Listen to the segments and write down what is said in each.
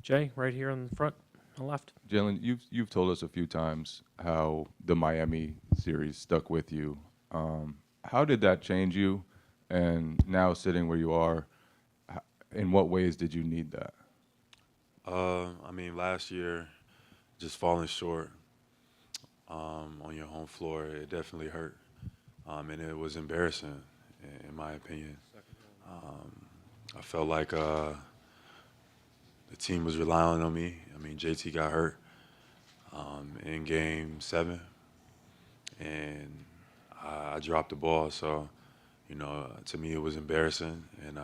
Jay, right here on the front, on the left. Jaylen, you've told us a few times how the Miami series stuck with you. How did that change you? And now sitting where you are, in what ways did you need that? I mean, last year, just falling short on your home floor, it definitely hurt, and it was embarrassing, in my opinion. I felt like the team was relying on me. I mean, JT got hurt in Game 7, and I dropped the ball. So, to me, it was embarrassing, and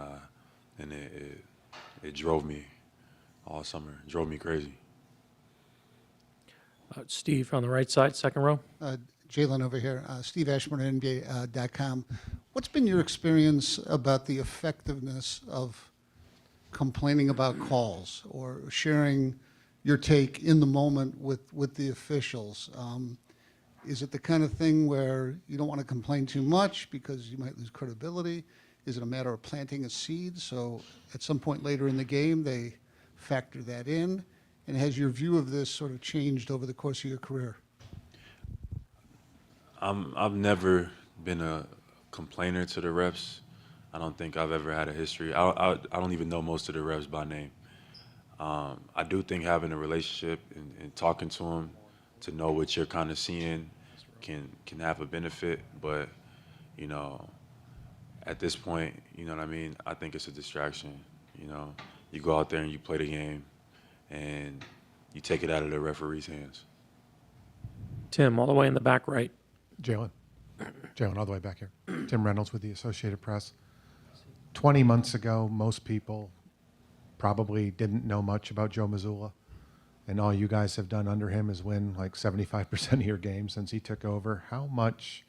it drove me all summer. It drove me crazy. Steve on the right side, second row. Jaylen over here, Steve Ashburn, NBA.com. What's been your experience about the effectiveness of complaining about calls or sharing your take in the moment with the officials? Is it the kind of thing where you don't want to complain too much because you might lose credibility? Is it a matter of planting a seed so at some point later in the game they factor that in? And has your view of this sort of changed over the course of your career? I've never been a complainer to the refs. I don't think I've ever had a history. I don't even know most of the refs by name. I do think having a relationship and talking to them to know what you're kind of seeing can have a benefit. But, at this point, you know what I mean? I think it's a distraction. You go out there and you play the game, and you take it out of the referee's hands. Tim, all the way in the back right. Jaylen, all the way back here. Tim Reynolds with the Associated Press. 20 months ago, most people probably didn't know much about Joe Mazzulla, and all you guys have done under him is win like 75% of your games since he took over. How much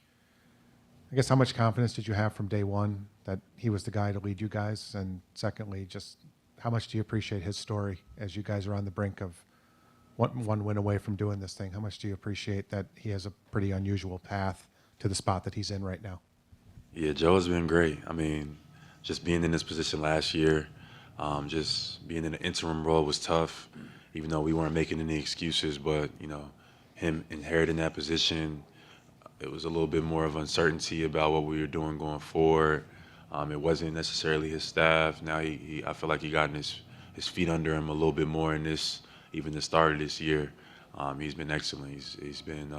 confidence did you have from day one that he was the guy to lead you guys? And secondly, just how much do you appreciate his story as you guys are on the brink of one win away from doing this thing? How much do you appreciate that he has a pretty unusual path to the spot that he's in right now? Yeah, Joe's been great. I mean, just being in this position last year, just being in an interim role was tough, even though we weren't making any excuses. But, him inheriting that position, it was a little bit more of uncertainty about what we were doing going forward. It wasn't necessarily his staff. Now I feel like he gotten his feet under him a little bit more in this, even the start of this year. He's been excellent. He's been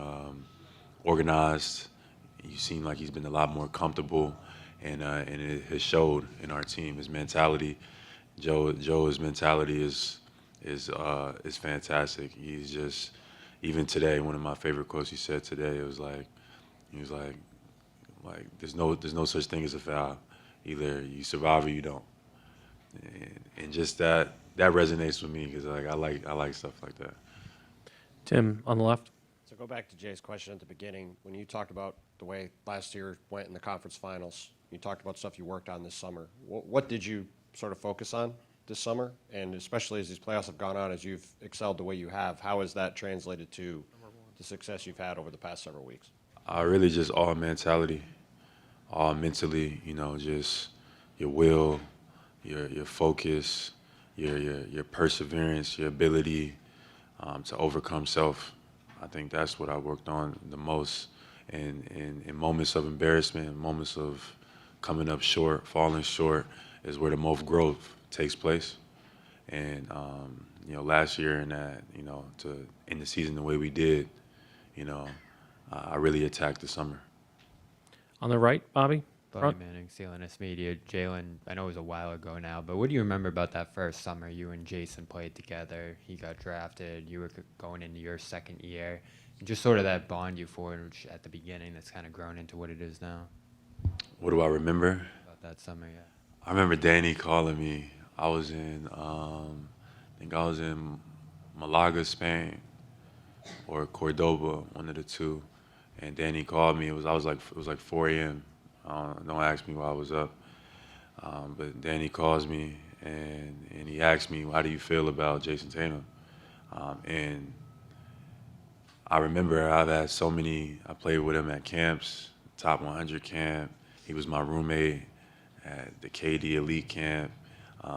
organized. You seem like he's been a lot more comfortable, and it has showed in our team. His mentality, Joe's mentality is fantastic. He's just, even today, one of my favorite quotes he said today, he was like there's no such thing as a foul. Either you survive or you don't. And just that resonates with me because I like stuff like that. Tim on the left. So go back to Jay's question at the beginning. When you talked about the way last year went in the conference finals, you talked about stuff you worked on this summer. What did you sort of focus on this summer? And especially as these playoffs have gone on, as you've excelled the way you have, how has that translated to the success you've had over the past several weeks? Really just all mentality, all mentally, just your will, your focus, your perseverance, your ability to overcome self. I think that's what I worked on the most. And in moments of embarrassment, moments of coming up short, falling short, is where the most growth takes place. And last year in that, to end the season the way we did, I really attacked the summer. On the right, Bobby. Bobby Front. Manning, CLNS Media. Jaylen, I know it was a while ago now, but what do you remember about that first summer you and Jason played together? He got drafted. You were going into your second year. And just sort of that bond you forged at the beginning that's kind of grown into what it is now. What do I remember? About that summer, yeah. I remember Danny calling me. I was in, I think I was in Malaga, Spain, or Cordoba, one of the two. And Danny called me. It was like 4 a.m. Don't ask me why I was up. But Danny calls me and he asked me, how do you feel about Jason Tatum? And I remember I played with him at camps, top 100 camp. He was my roommate at the KD Elite camp.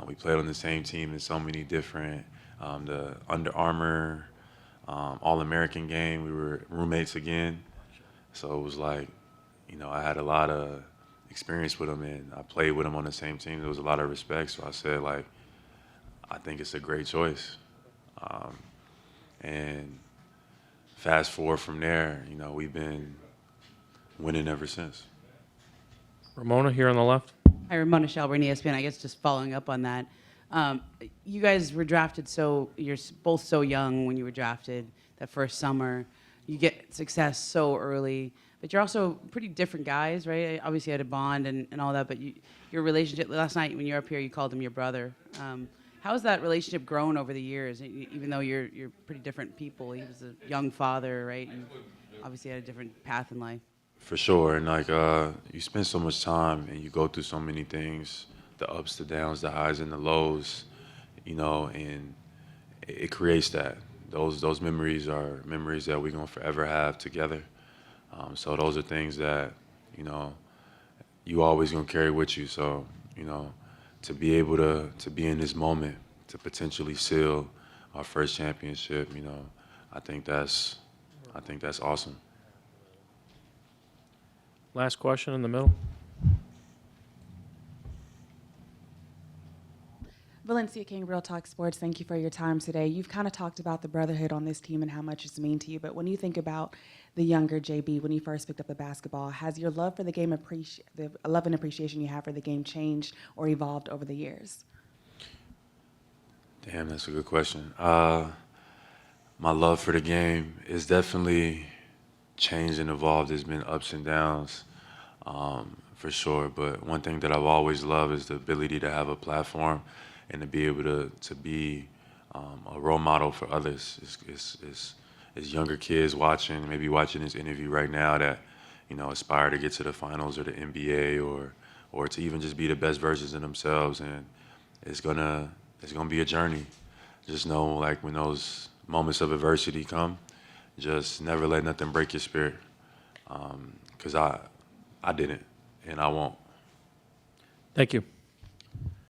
We played on the same team in so many different the Under Armour All-American game. We were roommates again. So it was like, I had a lot of experience with him, and I played with him on the same team. There was a lot of respect. So I said, like, I think it's a great choice. And fast forward from there, we've been winning ever since. Ramona here on the left. Hi, Ramona Shelburne, ESPN. I guess just following up on that. You guys were drafted you're both so young when you were drafted that first summer. You get success so early, but you're also pretty different guys, right? Obviously, you had a bond and all that, but your relationship, last night when you were up here, you called him your brother. How has that relationship grown over the years, even though you're pretty different people? He was a young father, right? You obviously had a different path in life. For sure, and like you spend so much time and you go through so many things, the ups, the downs, the highs and the lows, and it creates that. Those memories are memories that we're gonna forever have together. So those are things that you always gonna carry with you. So to be able to be in this moment to potentially seal our first championship, I think that's awesome. Last question in the middle. Valencia King, Real Talk Sports, thank you for your time today. You've kind of talked about the brotherhood on this team and how much it's mean to you, but when you think about the younger JB, when you first picked up the basketball, has your love for the game, the love and appreciation you have for the game changed or evolved over the years? Damn, that's a good question. My love for the game is definitely changed and evolved. There's been ups and downs, for sure. But one thing that I've always loved is the ability to have a platform and to be able to be a role model for others. Is younger kids maybe watching this interview right now that aspire to get to the finals or the NBA or to even just be the best versions of themselves, and it's gonna be a journey. Just know, like, when those moments of adversity come, just never let nothing break your spirit, because I didn't, and I won't. Thank you.